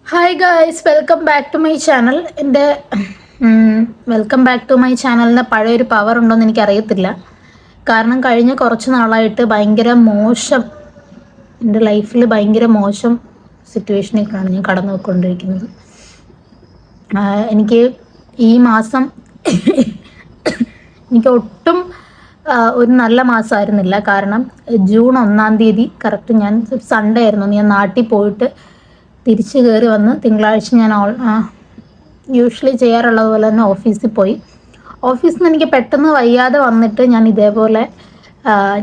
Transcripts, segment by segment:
Hi guys, welcome back to my channel. എൻ്റെ welcome back to my ചാനലിന് പഴയൊരു power ഉണ്ടോയെന്ന് എനിക്കറിയത്തില്ല. കാരണം കഴിഞ്ഞ കുറച്ച് നാളായിട്ട് ഭയങ്കര മോശം, എൻ്റെ ലൈഫിൽ ഭയങ്കര മോശം സിറ്റുവേഷനിലേക്കാണ് ഞാൻ കടന്നു പോയിക്കൊണ്ടിരിക്കുന്നത്. എനിക്ക് ഈ മാസം എനിക്ക് ഒട്ടും ഒരു നല്ല മാസമായിരുന്നില്ല. കാരണം ജൂൺ 1-ാം തീയതി കറക്റ്റ് ഞാൻ സൺഡേ ആയിരുന്നു, ഞാൻ നാട്ടിൽ പോയിട്ട് തിരിച്ച് കയറി വന്ന് തിങ്കളാഴ്ച ഞാൻ യൂഷ്വലി ചെയ്യാറുള്ളത് പോലെ തന്നെ ഓഫീസിൽ പോയി. ഓഫീസിൽ നിന്ന് എനിക്ക് പെട്ടെന്ന് വയ്യാതെ വന്നിട്ട് ഞാൻ ഇതേപോലെ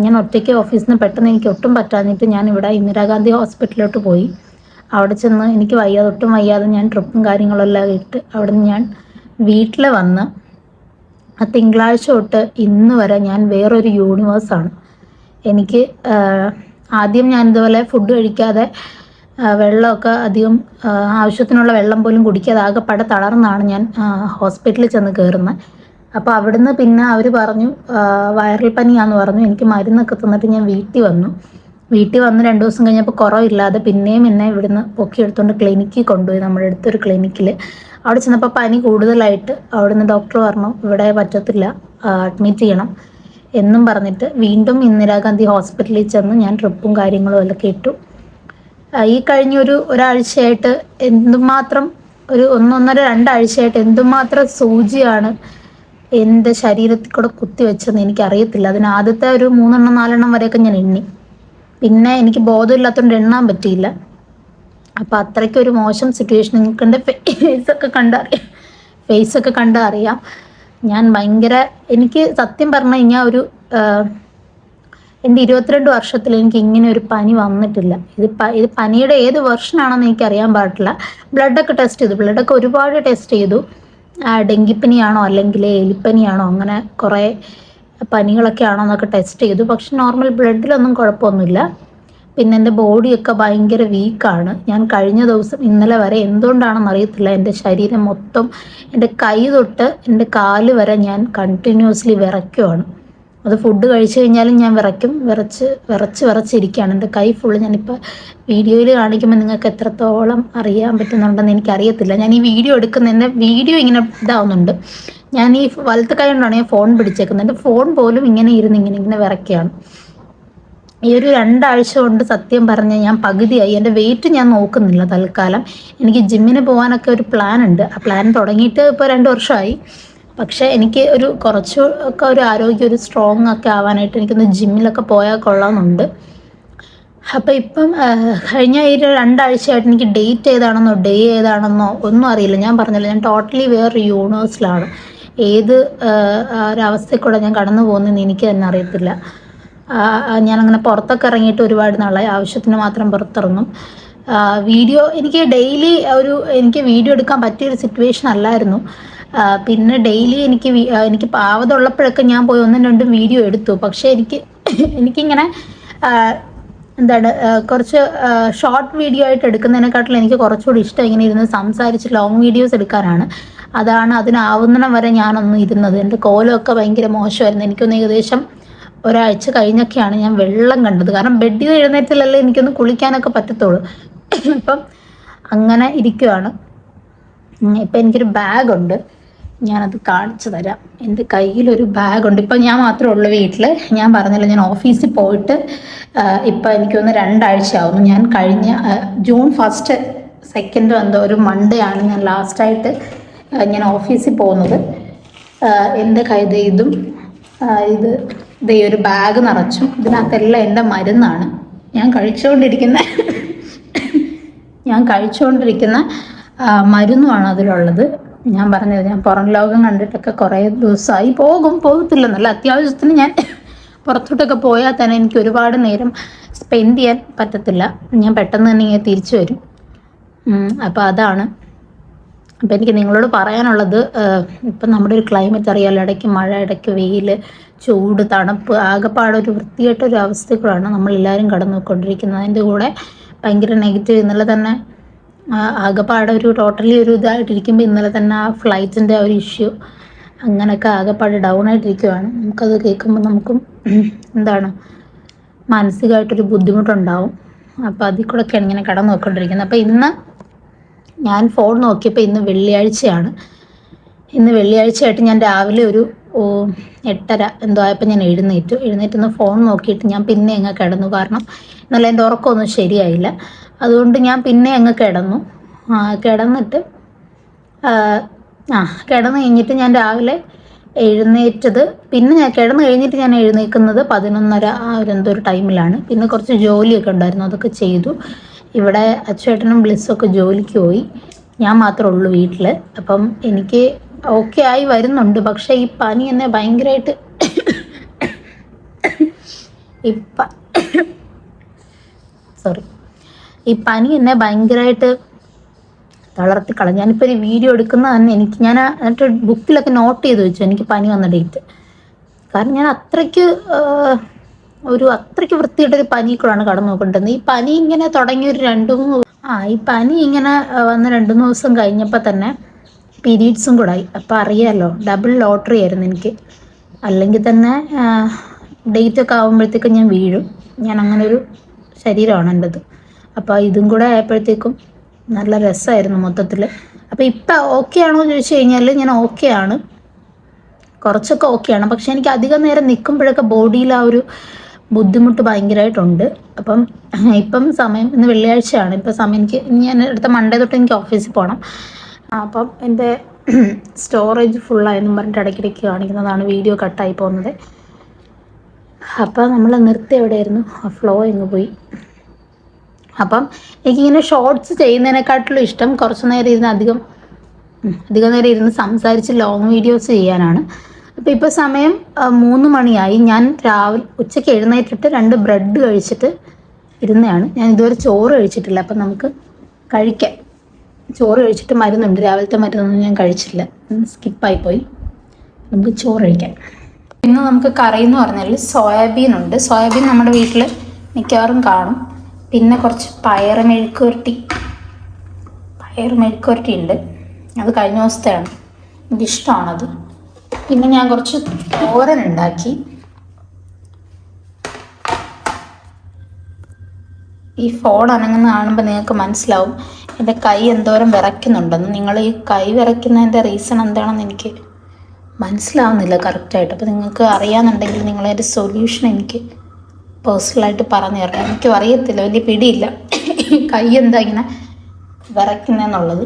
ഞാൻ ഒറ്റയ്ക്ക് ഓഫീസിൽ നിന്ന് പെട്ടെന്ന് എനിക്ക് ഒട്ടും പറ്റാഞ്ഞിട്ട് ഞാൻ ഇവിടെ ഇന്ദിരാഗാന്ധി ഹോസ്പിറ്റലിലോട്ട് പോയി. അവിടെ ചെന്ന് എനിക്ക് വയ്യാതെ ഒട്ടും വയ്യാതെ ഞാൻ ട്രിപ്പും കാര്യങ്ങളെല്ലാം ഇട്ട് അവിടെ നിന്ന് ഞാൻ വീട്ടിൽ വന്ന് തിങ്കളാഴ്ച തൊട്ട് ഇന്ന് വരെ ഞാൻ വേറൊരു യൂണിവേഴ്സാണ്. എനിക്ക് ആദ്യം ഞാൻ ഇതുപോലെ ഫുഡ് കഴിക്കാതെ വെള്ളമൊക്കെ അധികം ആവശ്യത്തിനുള്ള വെള്ളം പോലും കുടിക്കാതെ ആകെപ്പാടെ തളർന്നാണ് ഞാൻ ഹോസ്പിറ്റലിൽ ചെന്ന് കയറുന്നത്. അപ്പോൾ അവിടുന്ന് പിന്നെ അവർ പറഞ്ഞു വൈറൽ പനിയാണെന്ന് പറഞ്ഞു. എനിക്ക് മരുന്നൊക്കെ തന്നിട്ട് ഞാൻ വീട്ടിൽ വന്ന് 2 ദിവസം കഴിഞ്ഞപ്പോൾ കുറവില്ലാതെ പിന്നെയും എന്നെ ഇവിടുന്ന് പൊക്കിയെടുത്തുകൊണ്ട് ക്ലിനിക്കിൽ കൊണ്ടുപോയി, നമ്മുടെ അടുത്തൊരു ക്ലിനിക്കിൽ. അവിടെ ചെന്നപ്പോൾ പനി കൂടുതലായിട്ട് അവിടുന്ന് ഡോക്ടർ പറഞ്ഞു ഇവിടെ പറ്റത്തില്ല, അഡ്മിറ്റ് ചെയ്യണം എന്നും പറഞ്ഞിട്ട് വീണ്ടും ഇന്ദിരാഗാന്ധി ഹോസ്പിറ്റലിൽ ചെന്ന് ഞാൻ ട്രിപ്പും കാര്യങ്ങളും എല്ലാം ഇട്ടു. ഈ കഴിഞ്ഞൊരു ഒരാഴ്ചയായിട്ട് എന്തുമാത്രം, ഒരു 1-1.5 2 എന്തുമാത്രം സൂചിയാണ് എൻ്റെ ശരീരത്തിൽ കൂടെ കുത്തിവെച്ചെന്ന് എനിക്കറിയത്തില്ല. അതിന് ആദ്യത്തെ ഒരു 3 4 വരെയൊക്കെ ഞാൻ എണ്ണി, പിന്നെ എനിക്ക് ബോധമില്ലാത്തതുകൊണ്ട് എണ്ണാൻ പറ്റിയില്ല. അപ്പോൾ അത്രയ്ക്കൊരു മോശം സിറ്റുവേഷൻ. നിങ്ങൾക്ക് എൻ്റെ ഫേസൊക്കെ കണ്ടറിയാം. ഞാൻ ഭയങ്കര, എനിക്ക് സത്യം പറഞ്ഞു കഴിഞ്ഞാൽ എൻ്റെ 22 വർഷത്തിൽ എനിക്ക് ഇങ്ങനെ ഒരു പനി വന്നിട്ടില്ല. ഇത് പനിയുടെ ഏത് വെർഷനാണെന്ന് എനിക്കറിയാൻ പാടില്ല. ബ്ലഡൊക്കെ ടെസ്റ്റ് ചെയ്തു, ബ്ലഡൊക്കെ ഒരുപാട് ടെസ്റ്റ് ചെയ്തു. ഡെങ്കിപ്പനിയാണോ അല്ലെങ്കിൽ എലിപ്പനിയാണോ, അങ്ങനെ കുറേ പനികളൊക്കെ ആണോ എന്നൊക്കെ ടെസ്റ്റ് ചെയ്തു. പക്ഷെ നോർമൽ ബ്ലഡിലൊന്നും കുഴപ്പമൊന്നുമില്ല. പിന്നെ എൻ്റെ ബോഡിയൊക്കെ ഭയങ്കര വീക്കാണ്. ഞാൻ കഴിഞ്ഞ ദിവസം ഇന്നലെ വരെ എന്തുകൊണ്ടാണെന്ന് അറിയത്തില്ല, എൻ്റെ ശരീരം മൊത്തം, എൻ്റെ കൈ തൊട്ട് എൻ്റെ കാല് വരെ ഞാൻ കണ്ടിന്യൂസ്ലി വിറയ്ക്കുവാണ്. അത് ഫുഡ് കഴിച്ചു കഴിഞ്ഞാലും ഞാൻ വിറച്ചിരിക്കുകയാണ്. എൻ്റെ കൈ ഫുള്ള്, ഞാനിപ്പോൾ വീഡിയോയിൽ കാണിക്കുമ്പോൾ നിങ്ങൾക്ക് എത്രത്തോളം അറിയാൻ പറ്റുന്നുണ്ടെന്ന് എനിക്കറിയത്തില്ല. ഞാൻ ഈ വീഡിയോ എടുക്കുന്നതിൻ്റെ വീഡിയോ ഇങ്ങനെ ഇതാവുന്നുണ്ട്. ഞാൻ ഈ വലത്തെ കൈ കൊണ്ടാണ് ഞാൻ ഫോൺ പിടിച്ചേക്കുന്നത്. എൻ്റെ ഫോൺ പോലും ഇങ്ങനെ ഇങ്ങനെ വിറയ്ക്കുകയാണ്. ഈ ഒരു 2 ആഴ്ച കൊണ്ട് സത്യം പറഞ്ഞാൽ ഞാൻ പകുതിയായി. എൻ്റെ വെയിറ്റ് ഞാൻ നോക്കുന്നില്ല തൽക്കാലം. എനിക്ക് ജിമ്മിന് പോകാനൊക്കെ ഒരു പ്ലാൻ ഉണ്ട്. ആ പ്ലാൻ തുടങ്ങിയിട്ട് ഇപ്പോൾ 2 വർഷമായി. പക്ഷേ എനിക്ക് കുറച്ചൊക്കെ ഒരു ആരോഗ്യം, ഒരു സ്ട്രോങ് ഒക്കെ ആവാനായിട്ട് എനിക്കൊന്ന് ജിമ്മിലൊക്കെ പോയാൽ കൊള്ളാമെന്നുണ്ട്. അപ്പോൾ ഇപ്പം കഴിഞ്ഞ ഈ 2 ആഴ്ചയായിട്ട് എനിക്ക് ഡേറ്റ് ഏതാണെന്നോ ഡേ ഏതാണെന്നോ ഒന്നും അറിയില്ല. ഞാൻ പറഞ്ഞില്ല, ഞാൻ ടോട്ടലി വേറൊരു യൂണിവേഴ്സിലാണ്. ഏത് ഒരവസ്ഥയിൽ കൂടെ ഞാൻ കടന്നു പോകുന്നതെന്ന് എനിക്ക് തന്നെ അറിയത്തില്ല. ഞാനങ്ങനെ പുറത്തൊക്കെ ഇറങ്ങിയിട്ട് ഒരുപാട് നാളായി. ആവശ്യത്തിന് മാത്രം പുറത്തിറങ്ങും. വീഡിയോ എനിക്ക് ഡെയിലി എനിക്ക് വീഡിയോ എടുക്കാൻ പറ്റിയൊരു സിറ്റുവേഷൻ അല്ലായിരുന്നു. പിന്നെ ഡെയിലി എനിക്ക് പാവതുള്ളപ്പോഴൊക്കെ ഞാൻ പോയി 1-2 വീഡിയോ എടുത്തു. പക്ഷേ എനിക്കിങ്ങനെ എന്താണ്, കുറച്ച് ഷോർട്ട് വീഡിയോ ആയിട്ട് എടുക്കുന്നതിനെക്കാട്ടിലും എനിക്ക് കുറച്ചുകൂടി ഇഷ്ടം ഇങ്ങനെ ഇരുന്ന് സംസാരിച്ച് ലോങ് വീഡിയോസ് എടുക്കാനാണ്. അതിനാവുന്നിടം വരെ ഞാനൊന്നും ഇരുന്നത്. എൻ്റെ കോലമൊക്കെ ഭയങ്കര മോശമായിരുന്നു. എനിക്കൊന്ന് ഏകദേശം ഒരാഴ്ച കഴിഞ്ഞൊക്കെയാണ് ഞാൻ വെള്ളം കണ്ടത്. കാരണം ബെഡിൽ എഴുന്നേറ്റിലല്ലേ എനിക്കൊന്ന് കുളിക്കാനൊക്കെ പറ്റത്തുള്ളൂ. ഇപ്പം അങ്ങനെ ഇരിക്കുവാണ്. ഇപ്പം എനിക്കൊരു ബാഗുണ്ട്, ഞാനത് കാണിച്ചു തരാം. എൻ്റെ കയ്യിലൊരു ബാഗുണ്ട്. ഇപ്പം ഞാൻ മാത്രമേ ഉള്ളൂ വീട്ടിൽ. ഞാൻ പറഞ്ഞില്ല, ഞാൻ ഓഫീസിൽ പോയിട്ട് ഇപ്പം എനിക്കൊന്ന് 2 ആഴ്ച ആവുന്നു. ഞാൻ കഴിഞ്ഞ ജൂൺ 1 2 എന്തോ ഒരു മൺഡേ ആണ് ഞാൻ ലാസ്റ്റായിട്ട് ഞാൻ ഓഫീസിൽ പോകുന്നത്. എൻ്റെ കയ്യിൽ ഇത് ഒരു ബാഗ് നിറച്ചും ഇതിനകത്തെല്ലാം എൻ്റെ മരുന്നാണ്. ഞാൻ കഴിച്ചുകൊണ്ടിരിക്കുന്ന മരുന്നുമാണ് അതിലുള്ളത്. ഞാൻ പറഞ്ഞത്, ഞാൻ പുറം ലോകം കണ്ടിട്ടൊക്കെ കുറേ ദിവസമായി. പോകത്തില്ലെന്നല്ല, അത്യാവശ്യത്തിന് ഞാൻ പുറത്തോട്ടൊക്കെ പോയാൽ തന്നെ എനിക്ക് ഒരുപാട് നേരം സ്പെൻഡ് ചെയ്യാൻ പറ്റത്തില്ല. ഞാൻ പെട്ടെന്ന് തന്നെ ഇങ്ങനെ തിരിച്ചു വരും. അപ്പോൾ അതാണ്. അപ്പോൾ എനിക്ക് നിങ്ങളോട് പറയാനുള്ളത്, ഇപ്പം നമ്മുടെ ഒരു ക്ലൈമറ്റ് അറിയാമല്ലോ, ഇടയ്ക്ക് മഴ, ഇടയ്ക്ക് വെയിൽ, ചൂട്, തണുപ്പ്, ആകെപ്പാടൊരു വൃത്തികെട്ടൊരു അവസ്ഥയിൽ കൂടെയാണ് നമ്മളെല്ലാവരും കടന്നു പോയിക്കൊണ്ടിരിക്കുന്നത്. അതിൻ്റെ കൂടെ ഭയങ്കര നെഗറ്റീവ്. ഇന്നലെ തന്നെ ആകെപ്പാടെ ടോട്ടലി ഇതായിട്ടിരിക്കുമ്പോൾ ഇന്നലെ തന്നെ ആ ഫ്ലൈറ്റിൻ്റെ ഒരു ഇഷ്യൂ, അങ്ങനെയൊക്കെ ആകെപ്പാട് ഡൗൺ ആയിട്ടിരിക്കുവാണ്. നമുക്കത് കേൾക്കുമ്പോൾ നമുക്കും എന്താണ്, മാനസികമായിട്ടൊരു ബുദ്ധിമുട്ടുണ്ടാവും. അപ്പോൾ അതിൽ കൂടെയൊക്കെയാണ് ഇങ്ങനെ കടന്നു പോയിക്കൊണ്ടിരിക്കുന്നത്. അപ്പോൾ ഇന്ന് ഞാൻ ഫോൺ നോക്കിയപ്പോൾ ഇന്ന് വെള്ളിയാഴ്ചയാണ്. ഇന്ന് വെള്ളിയാഴ്ചയായിട്ട് ഞാൻ രാവിലെ ഒരു 8:30 എന്തോ ആയപ്പോൾ ഞാൻ എഴുന്നേറ്റൊന്ന് ഫോൺ നോക്കിയിട്ട് ഞാൻ പിന്നെ അങ്ങ് കിടന്നു. കാരണം ഇന്നലെ എൻ്റെ ഉറക്കമൊന്നും ശരിയായില്ല. അതുകൊണ്ട് ഞാൻ പിന്നെ അങ്ങ് കിടന്നു. കിടന്നിട്ട് കിടന്നു കഴിഞ്ഞിട്ട് ഞാൻ രാവിലെ എഴുന്നേറ്റത്, പിന്നെ ഞാൻ കിടന്നു കഴിഞ്ഞിട്ട് ഞാൻ എഴുന്നേൽക്കുന്നത് 11:30 എന്തോ ഒരു ടൈമിലാണ്. പിന്നെ കുറച്ച് ജോലിയൊക്കെ ഉണ്ടായിരുന്നു, അതൊക്കെ ചെയ്തു. ഇവിടെ അച്ചേട്ടനും ബ്ലിസ്സൊക്കെ ജോലിക്ക് പോയി, ഞാൻ മാത്രമേ ഉള്ളൂ വീട്ടിൽ. അപ്പം എനിക്ക് ഓക്കെ ആയി വരുന്നുണ്ട്. പക്ഷേ ഈ പനി എന്നെ ഭയങ്കരമായിട്ട് ഈ പനി എന്നെ ഭയങ്കരമായിട്ട് തളർത്തിക്കളഞ്ഞു. ഞാനിപ്പോൾ ഒരു വീഡിയോ എടുക്കുന്ന തന്നെ ഞാൻ എന്നിട്ട് ബുക്കിലൊക്കെ നോട്ട് ചെയ്ത് വെച്ചു എനിക്ക് പനി വന്ന ഡേറ്റ്. കാരണം ഞാൻ അത്രയ്ക്ക് വൃത്തിയിട്ടൊരു പനി കൂടാണ് കടന്നു നോക്കേണ്ടത്. ഈ പനി ഇങ്ങനെ തുടങ്ങി ഈ പനി ഇങ്ങനെ വന്ന് 2-3 ദിവസം കഴിഞ്ഞപ്പോൾ തന്നെ പീരീഡ്സും കൂടായി. അപ്പോൾ അറിയാമല്ലോ, ഡബിൾ ലോട്ടറി ആയിരുന്നു എനിക്ക്. അല്ലെങ്കിൽ തന്നെ ഡേറ്റൊക്കെ ആകുമ്പോഴത്തേക്കും ഞാൻ വീഴും. ഞാൻ അങ്ങനെ ഒരു ശരീരമാണ് എൻ്റെത്. അപ്പോൾ ഇതും കൂടെ ആയപ്പോഴത്തേക്കും നല്ല രസമായിരുന്നു മൊത്തത്തിൽ. അപ്പോൾ ഇപ്പം ഓക്കെ ആണോ എന്ന് ചോദിച്ചു കഴിഞ്ഞാൽ ഞാൻ ഓക്കെ ആണ്, കുറച്ചൊക്കെ ഓക്കെയാണ്. പക്ഷെ എനിക്ക് അധികം നേരം നിൽക്കുമ്പോഴൊക്കെ ബോഡിയിൽ ആ ഒരു ബുദ്ധിമുട്ട് ഭയങ്കരമായിട്ടുണ്ട്. ഇപ്പം സമയം ഇന്ന് വെള്ളിയാഴ്ചയാണ്. ഇപ്പം സമയം ഞാൻ അടുത്ത മൺഡേ തൊട്ട് എനിക്ക് ഓഫീസിൽ പോകണം. അപ്പം എൻ്റെ സ്റ്റോറേജ് ഫുള്ളായെന്നും പറഞ്ഞിട്ട് ഇടയ്ക്കിടയ്ക്ക് കാണിക്കുന്നതാണ് വീഡിയോ കട്ടായി പോകുന്നത്. അപ്പം നമ്മൾ നിർത്തി എവിടെയായിരുന്നു, ഫ്ലോ എങ്ങ് പോയി. അപ്പം എനിക്കിങ്ങനെ ഷോർട്സ് ചെയ്യുന്നതിനെക്കാട്ടിലും ഇഷ്ടം കുറച്ച് നേരം ഇരുന്ന് അധികം നേരം ഇരുന്ന് സംസാരിച്ച് ലോങ് വീഡിയോസ് ചെയ്യാനാണ്. അപ്പോൾ ഇപ്പോൾ സമയം 3 മണിയായി. ഞാൻ ഉച്ചയ്ക്ക് എഴുന്നേറ്റിട്ട് 2 ബ്രെഡ് കഴിച്ചിട്ട് ഇരുന്നതാണ്. ഞാൻ ഇതുവരെ ചോറ് കഴിച്ചിട്ടില്ല. അപ്പം നമുക്ക് കഴിക്കാം. ചോറ് കഴിച്ചിട്ട് മരുന്നുണ്ട്, രാവിലത്തെ മരുന്നൊന്നും ഞാൻ കഴിച്ചില്ല, സ്കിപ്പായിപ്പോയി. നമുക്ക് ചോറ് കഴിക്കാം. ഇന്ന് നമുക്ക് കറി എന്ന് പറഞ്ഞാൽ സോയാബീൻ ഉണ്ട്. സോയാബീൻ നമ്മുടെ വീട്ടിൽ മിക്കവാറും കാണും. പിന്നെ കുറച്ച് പയർ മെഴുക്കുവരട്ടി ഉണ്ട്, അത് കഴിഞ്ഞ ദിവസത്തെയാണ്, എനിക്കിഷ്ടമാണത്. പിന്നെ ഞാൻ കുറച്ച് തോരൻ ഉണ്ടാക്കി. ഈ ഫോൺ അനങ്ങുന്ന കാണുമ്പോൾ നിങ്ങൾക്ക് മനസ്സിലാവും എൻ്റെ കൈ എന്തോരം വിറയ്ക്കുന്നുണ്ടെന്ന്. നിങ്ങൾ ഈ കൈ വിറയ്ക്കുന്നതിൻ്റെ റീസൺ എന്താണെന്ന് എനിക്ക് മനസ്സിലാവുന്നില്ല കറക്റ്റായിട്ട്. അപ്പോൾ നിങ്ങൾക്ക് അറിയാമെന്നുണ്ടെങ്കിൽ നിങ്ങളതിൻ്റെ സൊല്യൂഷൻ എനിക്ക് പേഴ്സണലായിട്ട് പറഞ്ഞു തരണം. എനിക്കും അറിയത്തില്ല, വലിയ പിടിയില്ല കൈ എന്താ ഇങ്ങനെ വിറയ്ക്കുന്നതെന്നുള്ളത്.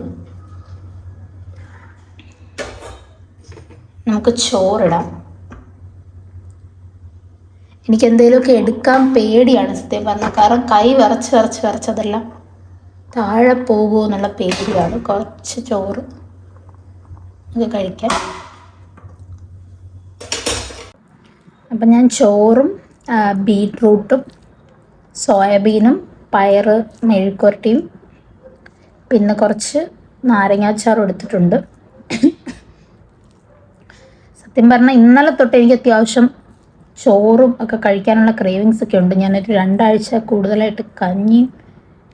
നമുക്ക് ചോറിടാം. എനിക്ക് എന്തെങ്കിലുമൊക്കെ എടുക്കാൻ പേടിയാണ് സത്യം പറഞ്ഞാൽ. കാരണം കൈ വിറച്ച് അതെല്ലാം താഴെ പോകുമോ എന്നുള്ള പേടിയാണ്. കുറച്ച് ചോറ് ഒക്കെ കഴിക്കാൻ. അപ്പം ഞാൻ ചോറും ബീട്രൂട്ടും സോയാബീനും പയർ മെഴുക്കുവരട്ടിയും പിന്നെ കുറച്ച് നാരങ്ങാച്ചാറും എടുത്തിട്ടുണ്ട്. സത്യം പറഞ്ഞാൽ ഇന്നലെ തൊട്ട് എനിക്ക് അത്യാവശ്യം ചോറും ഒക്കെ കഴിക്കാനുള്ള ക്രേവിങ്സ് ഒക്കെ ഉണ്ട്. ഞാനൊരു 2 ആഴ്ച കൂടുതലായിട്ട് കഞ്ഞിയും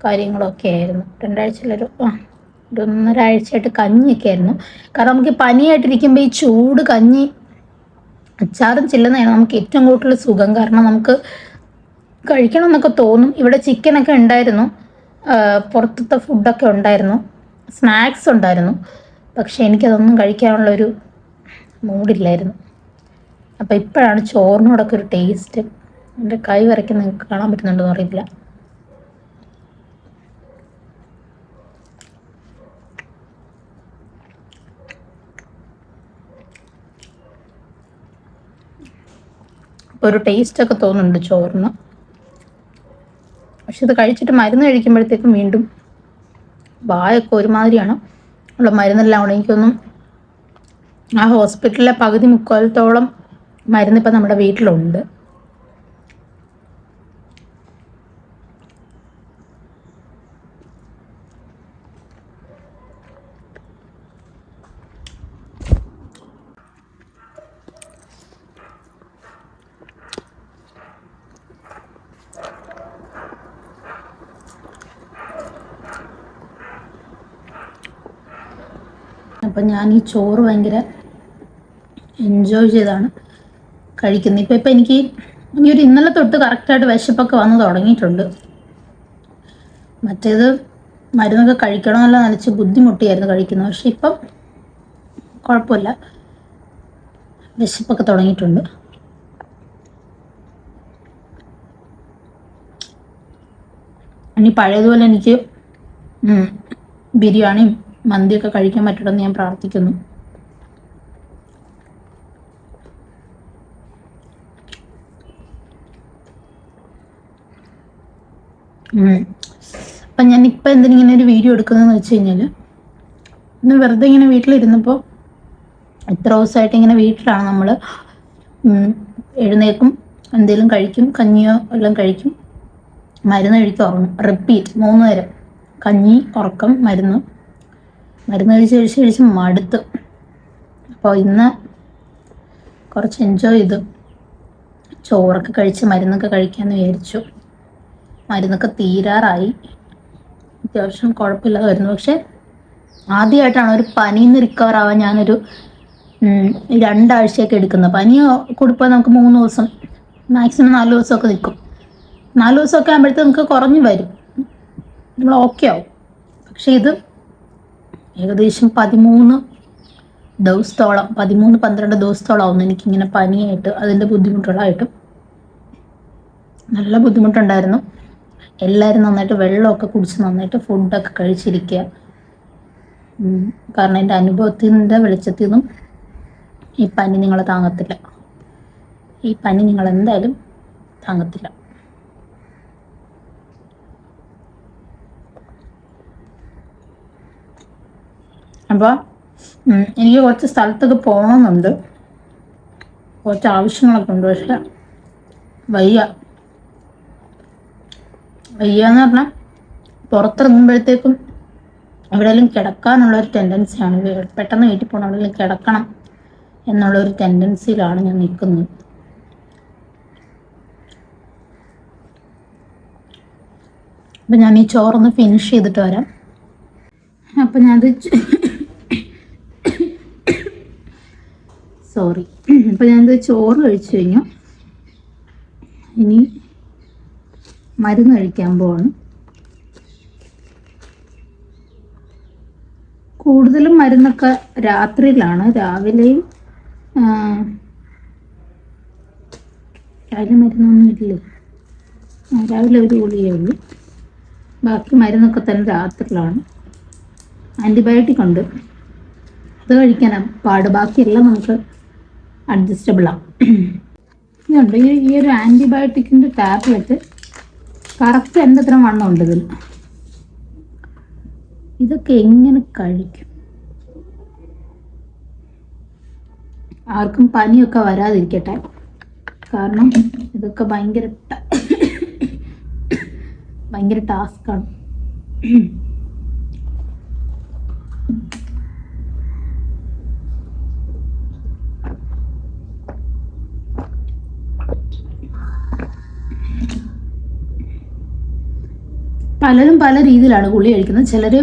കാര്യങ്ങളൊക്കെ ആയിരുന്നു. 2 ആഴ്ചയിലൊരു 1.5 ആഴ്ചയായിട്ട് കഞ്ഞിയൊക്കെ ആയിരുന്നു. കാരണം നമുക്ക് പനിയായിട്ടിരിക്കുമ്പോൾ ഈ ചൂട് കഞ്ഞി അച്ചാറും ചില്ലുന്നതാണ് നമുക്ക് ഏറ്റവും കൂടുതൽ സുഖം. കാരണം നമുക്ക് കഴിക്കണം എന്നൊക്കെ തോന്നും. ഇവിടെ ചിക്കനൊക്കെ ഉണ്ടായിരുന്നു, പുറത്തത്തെ ഫുഡൊക്കെ ഉണ്ടായിരുന്നു, സ്നാക്സ് ഉണ്ടായിരുന്നു. പക്ഷേ എനിക്കതൊന്നും കഴിക്കാനുള്ളൊരു മൂഡില്ലായിരുന്നു. അപ്പോൾ ഇപ്പോഴാണ് ചോറിനോടൊക്കെ ഒരു ടേസ്റ്റ്. എൻ്റെ കൈ വരയ്ക്കുന്ന നിങ്ങൾക്ക് കാണാൻ പറ്റുന്നുണ്ടെന്ന് അറിയില്ല. അപ്പോൾ ഒരു ടേസ്റ്റൊക്കെ തോന്നുന്നുണ്ട് ചോറിന്. പക്ഷെ ഇത് കഴിച്ചിട്ട് മരുന്ന് കഴിക്കുമ്പോഴത്തേക്കും വീണ്ടും വായൊക്കെ ഒരുമാതിരിയാണ്. ഉള്ള മരുന്നെല്ലാം കൂടെ എനിക്കൊന്നും ആ ഹോസ്പിറ്റലിലെ പകുതി മുക്കാലത്തോളം മരുന്നിപ്പോൾ നമ്മുടെ വീട്ടിലുണ്ട്. അപ്പം ഞാൻ ഈ ചോറ് ഭയങ്കര എൻജോയ് ചെയ്താണ് കഴിക്കുന്നത്. ഇപ്പം എനിക്ക് ഒരു ഇന്നലെ തൊട്ട് കറക്റ്റായിട്ട് വിശപ്പൊക്കെ വന്ന് തുടങ്ങിയിട്ടുണ്ട്. മറ്റേത് മരുന്നൊക്കെ കഴിക്കണമെന്നല്ല നനച്ച് ബുദ്ധിമുട്ടിയായിരുന്നു കഴിക്കുന്നത്. പക്ഷെ ഇപ്പം കുഴപ്പമില്ല, വിശപ്പൊക്കെ തുടങ്ങിയിട്ടുണ്ട്. ഇനി പഴയതുപോലെ എനിക്ക് ബിരിയാണിയും മന്തിയൊക്കെ കഴിക്കാൻ പറ്റണമെന്ന് ഞാൻ പ്രാർത്ഥിക്കുന്നു. അപ്പം ഞാനിപ്പോൾ എന്തിനിങ്ങനെ ഒരു വീഡിയോ എടുക്കുന്നതെന്ന് വെച്ച് കഴിഞ്ഞാൽ, ഇന്ന് വെറുതെ ഇങ്ങനെ വീട്ടിലിരുന്നപ്പോൾ, എത്ര ദിവസമായിട്ട് ഇങ്ങനെ വീട്ടിലാണ് നമ്മൾ, എഴുന്നേക്കും, എന്തെങ്കിലും കഴിക്കും, കഞ്ഞിയോ എല്ലാം കഴിക്കും, മരുന്ന് കഴിക്കും, ഉറങ്ങും, റിപ്പീറ്റ് 3 നേരം കഞ്ഞി, ഉറക്കം, മരുന്ന് കഴിച്ച് മടുത്ത്. അപ്പോൾ ഇന്ന് കുറച്ച് എൻജോയ് ചെയ്തു, ചോറൊക്കെ കഴിച്ച് മരുന്നൊക്കെ കഴിക്കാമെന്ന് വിചാരിച്ചു. മരുന്നൊക്കെ തീരാറായി, അത്യാവശ്യം കുഴപ്പമില്ലാതെ വരുന്നു. പക്ഷെ ആദ്യമായിട്ടാണ് ഒരു പനിയിൽ നിന്ന് റിക്കവർ ആവാൻ ഞാനൊരു 2 ആഴ്ചയൊക്കെ എടുക്കുന്നത്. പനി കൊടുപ്പോൾ നമുക്ക് 3 ദിവസം, മാക്സിമം 4 ദിവസമൊക്കെ നിൽക്കും. 4 ദിവസമൊക്കെ ആകുമ്പോഴത്തേക്ക് നമുക്ക് കുറഞ്ഞു വരും, നമ്മൾ ഓക്കെ ആവും. പക്ഷെ ഇത് ഏകദേശം 13 ദിവസത്തോളം, 13-12 ദിവസത്തോളം ആവുന്നു എനിക്കിങ്ങനെ പനിയായിട്ട്, അതിൻ്റെ ബുദ്ധിമുട്ടുകളായിട്ട്. നല്ല ബുദ്ധിമുട്ടുണ്ടായിരുന്നു. എല്ലാവരും നന്നായിട്ട് വെള്ളമൊക്കെ കുടിച്ച് നന്നായിട്ട് ഫുഡൊക്കെ കഴിച്ചിരിക്കുക. കാരണം എൻ്റെ അനുഭവത്തിൻ്റെ വെളിച്ചത്തിൽ നിന്നും ഈ പനി നിങ്ങൾ താങ്ങത്തില്ല, ഈ പനി നിങ്ങൾ എന്തായാലും താങ്ങത്തില്ല. അപ്പോൾ എനിക്ക് കുറച്ച് സ്ഥലത്തൊക്കെ പോകണമെന്നുണ്ട്, കുറച്ച് ആവശ്യങ്ങളൊക്കെ ഉണ്ട്. പക്ഷെ വയ്യാന്ന് പറഞ്ഞാൽ പുറത്തിറങ്ങുമ്പോഴത്തേക്കും എവിടെയെങ്കിലും കിടക്കാനുള്ളൊരു ടെൻഡൻസിയാണ്. പെട്ടെന്ന് വീട്ടിൽ പോകണം, എവിടെയെങ്കിലും കിടക്കണം എന്നുള്ളൊരു ടെൻഡൻസിയിലാണ് ഞാൻ നിൽക്കുന്നത്. അപ്പം ഞാൻ ഈ ചോറൊന്ന് ഫിനിഷ് ചെയ്തിട്ട് വരാം. അപ്പം ഞാനത് അപ്പം ഞാനത് ചോറ് കഴിച്ചു കഴിഞ്ഞു. ഇനി മരുന്ന് കഴിക്കാൻ പോവാണ്. കൂടുതലും മരുന്നൊക്കെ രാത്രിയിലാണ്, രാവിലെ മരുന്നൊന്നും ഇല്ലേ, രാവിലെ ഒരു ഗുളികയേ ഉള്ളൂ. ബാക്കി മരുന്നൊക്കെ തന്നെ രാത്രിയിലാണ്. ആൻറ്റിബയോട്ടിക് ഉണ്ട്, അത് കഴിക്കാനാണ് പാട്, ബാക്കിയെല്ലാം നമുക്ക് അഡ്ജസ്റ്റബിളാണ്. ഇതുണ്ട്, ഈ ഒരു ആൻറ്റിബയോട്ടിക്കിൻ്റെ ടാബ്ലറ്റ് കറക്റ്റ് എൻ്റെ അത്ര വണ്ണം ഉണ്ട് ഇതിൽ. ഇതൊക്കെ എങ്ങനെ കഴിക്കും? ആർക്കും പനിയൊക്കെ വരാതിരിക്കട്ടെ, കാരണം ഇതൊക്കെ ഭയങ്കര ടാസ്ക്കാണ്. പലരും പല രീതിയിലാണ് ഗുളിക കഴിക്കുന്നത്. ചിലർ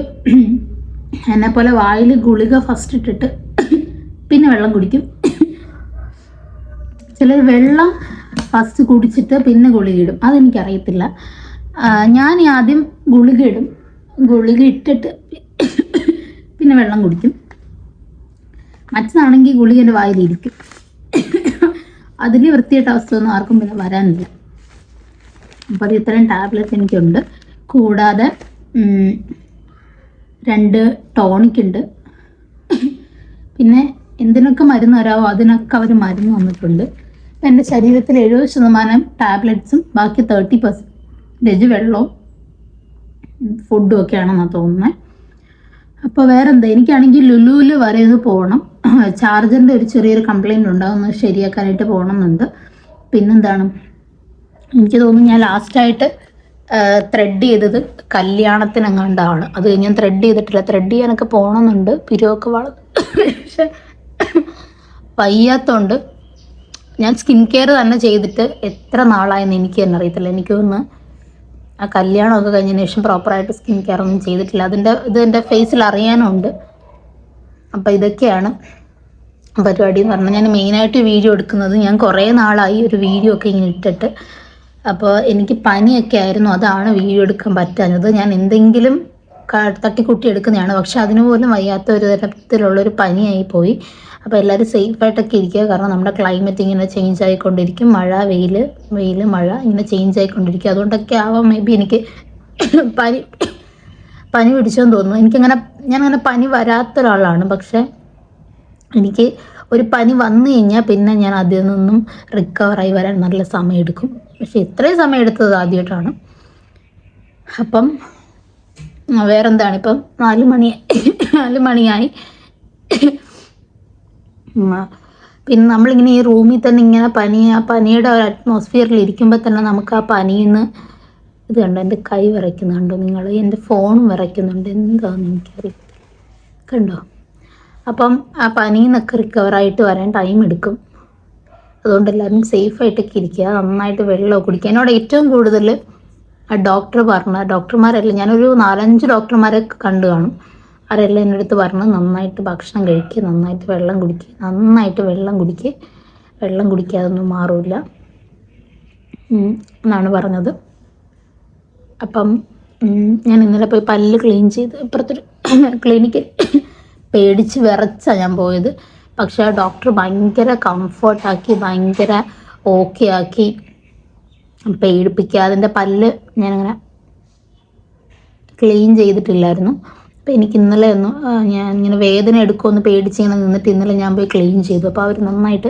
എന്നെപ്പോലെ വായിൽ ഗുളിക ഫസ്റ്റ് ഇട്ടിട്ട് പിന്നെ വെള്ളം കുടിക്കും. ചിലർ വെള്ളം ഫസ്റ്റ് കുടിച്ചിട്ട് പിന്നെ ഗുളിക ഇടും, അതെനിക്കറിയത്തില്ല. ഞാൻ ആദ്യം ഗുളിക ഇടും, ഗുളിക ഇട്ടിട്ട് പിന്നെ വെള്ളം കുടിക്കും. മറ്റതാണെങ്കിൽ ഗുളിക എൻ്റെ വായിലിരിക്കും. അതിൽ വൃത്തിയായിട്ട അവസ്ഥയൊന്നും ആർക്കും പിന്നെ വരാനില്ല. അപ്പോൾ അത് ഇത്രയും ടാബ്ലറ്റ് എനിക്കുണ്ട്. കൂടാതെ 2 ടോണിക് ഉണ്ട്. പിന്നെ എന്തിനൊക്കെ മരുന്ന് തരാമോ അതിനൊക്കെ അവർ മരുന്ന് തന്നിട്ടുണ്ട്. എൻ്റെ ശരീരത്തിൽ 70% ടാബ്ലറ്റ്സും ബാക്കി 30% വെള്ളവും ഫുഡും ഒക്കെയാണെന്നാണ് തോന്നുന്നത്. അപ്പോൾ വേറെന്താ, എനിക്കാണെങ്കിൽ ലുലുവിൽ വരെ ഒന്ന് പോകണം. ചാർജറിൻ്റെ ഒരു ചെറിയൊരു കംപ്ലയിൻ്റ് ഉണ്ട്, അതൊന്ന് ശരിയാക്കാനായിട്ട് പോകണമെന്നുണ്ട്. പിന്നെന്താണ്, എനിക്ക് തോന്നുന്നു ഞാൻ ലാസ്റ്റായിട്ട് ത്രെഡ് ചെയ്തത് കല്യാണത്തിനെങ്ങാണ്ടാണ്. അത് ഞാൻ ത്രെഡ് ചെയ്തിട്ടില്ല, ത്രെഡ് ചെയ്യാനൊക്കെ പോകണമെന്നുണ്ട്. പിരിവൊക്കെ പക്ഷെ വയ്യാത്തതുകൊണ്ട് ഞാൻ സ്കിൻ കെയർ തന്നെ ചെയ്തിട്ട് എത്ര നാളായെന്ന് എനിക്ക് തന്നെ അറിയത്തില്ല. എനിക്ക് തോന്നുന്നു ആ കല്യാണമൊക്കെ കഴിഞ്ഞതിന് ശേഷം പ്രോപ്പറായിട്ട് സ്കിൻ കെയർ ഒന്നും ചെയ്തിട്ടില്ല. ഇത് എൻ്റെ ഫേസിൽ അറിയാനുണ്ട്. അപ്പോൾ ഇതൊക്കെയാണ് പരിപാടി എന്ന് പറഞ്ഞാൽ, ഞാൻ മെയിനായിട്ട് വീഡിയോ എടുക്കുന്നത്, ഞാൻ കുറേ നാളായി ഒരു വീഡിയോ ഒക്കെ ഇങ്ങനെ ഇട്ടിട്ട്. അപ്പോൾ എനിക്ക് പനിയൊക്കെ ആയിരുന്നു, അതാണ് വീഡിയോ എടുക്കാൻ പറ്റാഞ്ഞത്. ഞാൻ എന്തെങ്കിലും തട്ടിക്കുട്ടി എടുക്കുന്നതാണ്. പക്ഷെ അതിന് പോലും വയ്യാത്ത ഒരു തരത്തിലുള്ളൊരു പനിയായി പോയി. അപ്പോൾ എല്ലാവരും സേഫായിട്ടൊക്കെ ഇരിക്കുക. കാരണം നമ്മുടെ ക്ലൈമറ്റ് ഇങ്ങനെ ചേഞ്ച് ആയിക്കൊണ്ടിരിക്കും. മഴ, വെയിൽ, വെയിൽ, മഴ ഇങ്ങനെ ചേഞ്ച് ആയിക്കൊണ്ടിരിക്കും. അതുകൊണ്ടൊക്കെ ആവാം മേ ബി എനിക്ക് പനി പനി പിടിച്ചെന്ന് തോന്നുന്നു. ഞാനങ്ങനെ പനി വരാത്ത ഒരാളാണ്. പക്ഷെ എനിക്ക് ഒരു പനി വന്നു കഴിഞ്ഞാൽ പിന്നെ ഞാൻ അതിൽ നിന്നും റിക്കവറായി വരാൻ നല്ല സമയമെടുക്കും. പക്ഷെ ഇത്രയും സമയം എടുത്തത് ആദ്യമായിട്ടാണ്. അപ്പം വേറെന്താണ്, ഇപ്പം 4 മണിയായി. പിന്നെ നമ്മളിങ്ങനെ ഈ റൂമിൽ തന്നെ ഇങ്ങനെ പനിയുടെ ഒരു അറ്റ്മോസ്ഫിയറിൽ ഇരിക്കുമ്പോൾ തന്നെ നമുക്ക് ആ പനിന്ന് ഇത് കണ്ടോ, എൻ്റെ കൈ വിറയ്ക്കുന്നുണ്ടോ നിങ്ങൾ? എൻ്റെ ഫോണും വിറയ്ക്കുന്നുണ്ട്. എന്താണെന്ന് എനിക്കറിയത്തില്ല. കണ്ടോ? അപ്പം ആ പനിയിൽ നിന്നൊക്കെ റിക്കവറായിട്ട് വരാൻ ടൈം എടുക്കും. അതുകൊണ്ട് എല്ലാവരും സേഫായിട്ടൊക്കെ ഇരിക്കുക. നന്നായിട്ട് വെള്ളമൊക്കെ കുടിക്കുക. എന്നോട് ഏറ്റവും കൂടുതൽ ഡോക്ടർമാരല്ല, ഞാനൊരു 4-5 ഡോക്ടർമാരെ കണ്ടു കാണും. അവരെല്ലാം എൻ്റെ അടുത്ത് പറഞ്ഞു നന്നായിട്ട് ഭക്ഷണം കഴിക്കുക, നന്നായിട്ട് വെള്ളം കുടിക്കുക, വെള്ളം കുടിക്കാതൊന്നും മാറില്ല എന്നാണ് പറഞ്ഞത്. അപ്പം ഞാൻ ഇന്നലെ പോയി പല്ല് ക്ലീൻ ചെയ്ത് ഇപ്പുറത്തൊരു ക്ലിനിക്കിൽ പേടിച്ച് വിറച്ചാണ് ഞാൻ പോയത്. പക്ഷേ ആ ഡോക്ടർ ഭയങ്കര കംഫർട്ടാക്കി, ഭയങ്കര ഓക്കെ ആക്കി, പേടിപ്പിക്കാതെ. അതിൻ്റെ പല്ല് ഞാനങ്ങനെ ക്ലീൻ ചെയ്തിട്ടില്ലായിരുന്നു. അപ്പോൾ എനിക്ക് ഇന്നലെ ഞാൻ ഇങ്ങനെ വേദന എടുക്കുമെന്ന് പേടിച്ചിങ്ങനെ നിന്നിട്ട് ഇന്നലെ ഞാൻ പോയി ക്ലീൻ ചെയ്തു. അപ്പോൾ അവർ നന്നായിട്ട്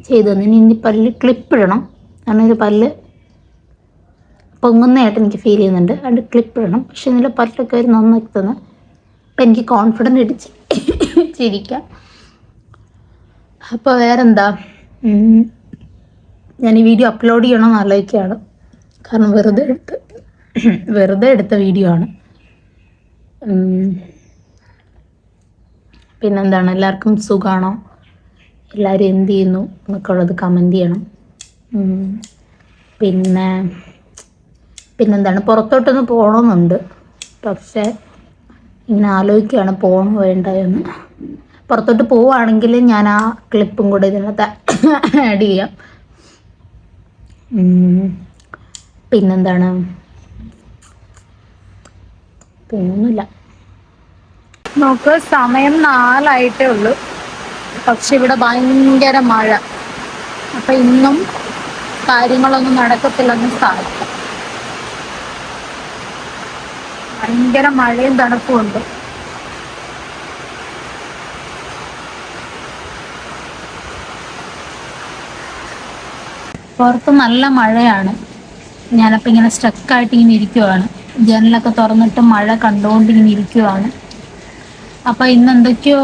ചെയ്തു തന്നു. ഇനി പല്ല് ക്ലിപ്പിടണം. കാരണം ഒരു പല്ല് പൊങ്ങുന്നതായിട്ട് എനിക്ക് ഫീൽ ചെയ്യുന്നുണ്ട്. അതുകൊണ്ട് ക്ലിപ്പിടണം. പക്ഷെ ഇന്നലെ പല്ലൊക്കെ അവർ നന്നാക്കി തന്നു. അപ്പം എനിക്ക് കോൺഫിഡൻ്റ് അടിച്ച് ചിരിക്കാം. അപ്പോൾ വേറെന്താ, ഞാൻ ഈ വീഡിയോ അപ്ലോഡ് ചെയ്യണമെന്ന് ആലോചിക്കുകയാണ്. കാരണം വെറുതെ എടുത്ത വീഡിയോ ആണ്. പിന്നെന്താണ്, എല്ലാവർക്കും സുഖമാണോ? എല്ലാവരും എന്ത് ചെയ്യുന്നു എന്നൊക്കെ ഉള്ളത് കമൻറ്റ് ചെയ്യണം. പിന്നെന്താണ്, പുറത്തോട്ടൊന്ന് പോകണമെന്നുണ്ട്. പക്ഷേ ഇങ്ങനെ ആലോചിക്കുകയാണ് പോകണോ വേണ്ടതെന്ന്. പുറത്തോട്ട് പോവുകയാണെങ്കിൽ ഞാൻ ആ ക്ലിപ്പും കൂടെ ഇതിനകത്ത് ആഡ് ചെയ്യാം. പിന്നെന്താണ്, പിന്നൊന്നുമില്ല. നോക്ക്, സമയം 4 ഉള്ളൂ. പക്ഷെ ഇവിടെ ഭയങ്കര മഴ. അപ്പം ഇന്നും കാര്യങ്ങളൊന്നും നടക്കത്തില്ലെന്ന് സാധിക്കും. ഭയങ്കര മഴയും തണുപ്പും ഉണ്ട്. പുറത്ത് നല്ല മഴയാണ്. ഞാനപ്പോൾ ഇങ്ങനെ സ്റ്റക്കായിട്ട് ഇങ്ങനെ ഇരിക്കുവാണ്. ജനലൊക്കെ തുറന്നിട്ട് മഴ കണ്ടുകൊണ്ട് ഇങ്ങനെ ഇരിക്കുവാണ്. അപ്പം ഇന്ന് എന്തൊക്കെയോ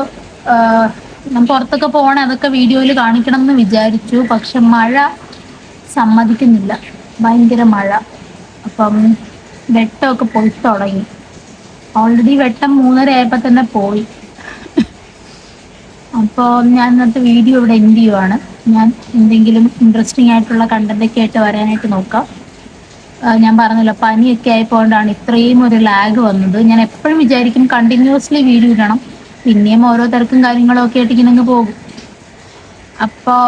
ഞാൻ പുറത്തൊക്കെ പോകണേ അതൊക്കെ വീഡിയോയിൽ കാണിക്കണം എന്ന് വിചാരിച്ചു. പക്ഷെ മഴ സമ്മതിക്കുന്നില്ല, ഭയങ്കര മഴ. അപ്പം വെട്ടമൊക്കെ പോയി തുടങ്ങി. ഓൾറെഡി വെട്ടം 3:30 ആയപ്പോൾ തന്നെ പോയി. അപ്പോൾ ഞാൻ ഇന്നത്തെ വീഡിയോ ഇവിടെ എൻഡ് ചെയ്യുവാണ്. ഞാൻ എന്തെങ്കിലും ഇൻട്രസ്റ്റിംഗ് ആയിട്ടുള്ള കണ്ടന്റൊക്കെ ആയിട്ട് വരാനായിട്ട് നോക്കാം. ഞാൻ പറഞ്ഞല്ലോ, പനിയൊക്കെ ആയതുകൊണ്ടാണ് ഇത്രയും ഒരു ലാഗ് വന്നത്. ഞാൻ എപ്പോഴും വിചാരിക്കും കണ്ടിന്യൂസ്ലി വീഡിയോ ഇടണം, പിന്നെയും ഓരോ തിരക്കും കാര്യങ്ങളും ഒക്കെ ആയിട്ട് ഇങ്ങനെ പോകും. അപ്പോൾ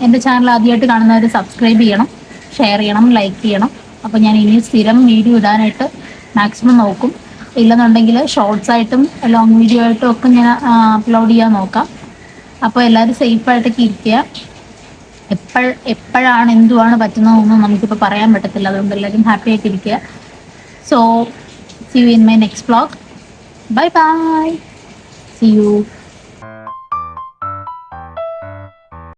എൻ്റെ ചാനൽ ആദ്യമായിട്ട് കാണുന്നവർ സബ്സ്ക്രൈബ് ചെയ്യണം, ഷെയർ ചെയ്യണം, ലൈക്ക് ചെയ്യണം. അപ്പോൾ ഞാൻ ഇനി സ്ഥിരം വീഡിയോ ഇടാനായിട്ട് മാക്സിമം നോക്കും. ഇല്ലെന്നുണ്ടെങ്കിൽ ഷോർട്സ് ആയിട്ടും ലോങ് വീഡിയോ ആയിട്ടും ഒക്കെ ഞാൻ അപ്ലോഡ് ചെയ്യാൻ നോക്കാം. അപ്പോൾ എല്ലാവരും സേഫായിട്ടൊക്കെ ഇരിക്കുക. എപ്പോഴാണ് എന്തുവാണ് പറ്റുന്നതെന്നൊന്നും നമുക്കിപ്പോൾ പറയാൻ പറ്റത്തില്ല. അതുകൊണ്ട് എല്ലാവരും ഹാപ്പി ആയിട്ട് ഇരിക്കുക. So see you in my next vlog. Bye bye. See U.